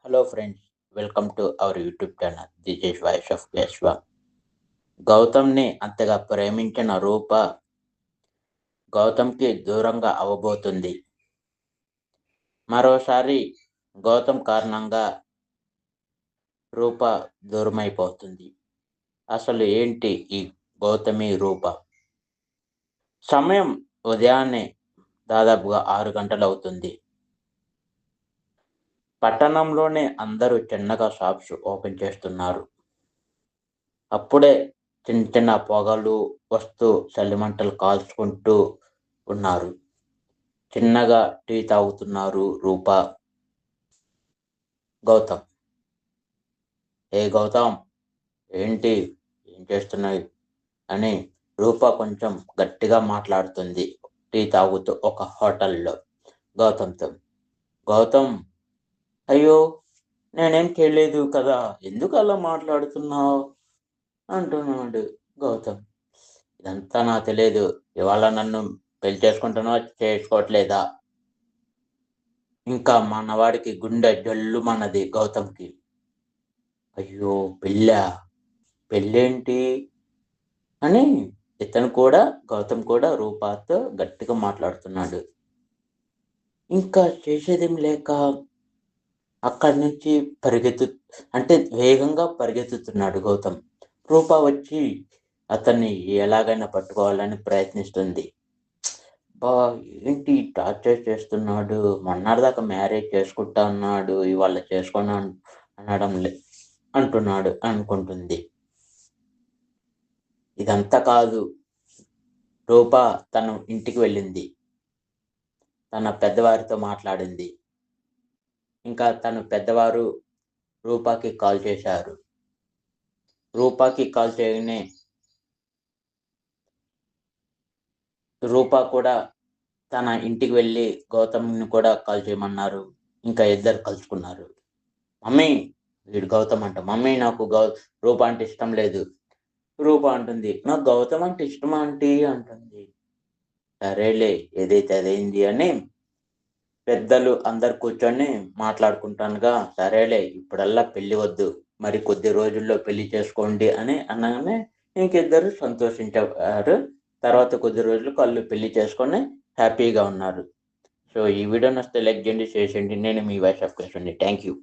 Hello friends, welcome to our YouTube channel. This is Voice of Yashva. గౌతమ్‌ని అంతగా ప్రేమించిన రూప గౌతమ్‌కి దూరంగా అవ్వబోతుంది. మరోసారి గౌతమ్ కారణంగా రూప దూరమైపోతుంది. అసలు ఏంటి ఈ గౌతమి రూప? సమయం ఉదయాన్నే దాదాపుగా 6 గంటలవుతుంది. పట్టణంలోనే అందరూ చిన్నగా షాప్స్ ఓపెన్ చేస్తున్నారు. అప్పుడే చిన్న చిన్న పొగలు వస్తూ చలిమంటలు కాల్చుకుంటూ ఉన్నారు. చిన్నగా టీ తాగుతున్నారు రూప, గౌతమ్. ఏ గౌతమ్, ఏంటి, ఏం చేస్తున్నావు అని రూప కొంచెం గట్టిగా మాట్లాడుతుంది టీ తాగుతూ ఒక హోటల్లో గౌతమ్తో. గౌతమ్, అయ్యో, నేనేం చేయలేదు కదా, ఎందుకు అలా మాట్లాడుతున్నావు అంటున్నాడు గౌతమ్. ఇదంతా నాకు తెలియదు. ఇవాళ నన్ను పెళ్లి చేసుకుంటున్నావా, చేసుకోవట్లేదా? ఇంకా మనవాడికి గుండె జల్లుమన్నది గౌతమ్‌కి. అయ్యో, పెళ్ళా? పెళ్ళేంటి? అని గౌతమ్ కూడా రూపాతో గట్టిగా మాట్లాడుతున్నాడు. ఇంకా చేసేదేం లేక అక్కడి నుంచి వేగంగా పరిగెత్తుతున్నాడు గౌతమ్. రూప వచ్చి అతన్ని ఎలాగైనా పట్టుకోవాలని ప్రయత్నిస్తుంది. అబ్బా! ఏంటి టార్చర్ చేస్తున్నాడు. మొన్నటిదాకా మ్యారేజ్ చేసుకుంటా అన్నాడు. ఇవాళ చేసుకోను అనడం అనుకుంటుంది. ఇదంతా కాదు. రూప తను ఇంటికి వెళ్ళింది. తన పెద్దవారితో మాట్లాడింది. ఇంకా తన పెద్దవారు రూపాకి కాల్ చేశారు. రూపాకి కాల్ చేయగానే రూప కూడా తన ఇంటికి వెళ్ళి గౌతమ్‌ని కూడా కాల్ చేయమన్నారు. ఇంకా ఇద్దరు కలుసుకున్నారు. మమ్మీ, వీడు గౌతమ్ అంట. మమ్మీ, నాకు రూప అంటే ఇష్టం లేదు. రూప అంటుంది, నాకు గౌతమ్ అంటే ఇష్టం ఆంటీ అంటుంది. సరేలే, ఏదైతే అదైంది అని పెద్దలు అందరు కూర్చొని మాట్లాడుకుంటానుగా, సరేలే ఇప్పుడల్లా పెళ్లి వద్దు, మరి కొద్ది రోజుల్లో పెళ్లి చేసుకోండి అని అనగానే ఇంకిద్దరు సంతోషించారు. తర్వాత కొద్ది రోజులకు వాళ్ళు పెళ్లి చేసుకొని హ్యాపీగా ఉన్నారు. సో ఈ వీడియో నచ్చితే లైక్ చేయండి, షేర్ చేయండి. నేను మీ voice of question. Thank you.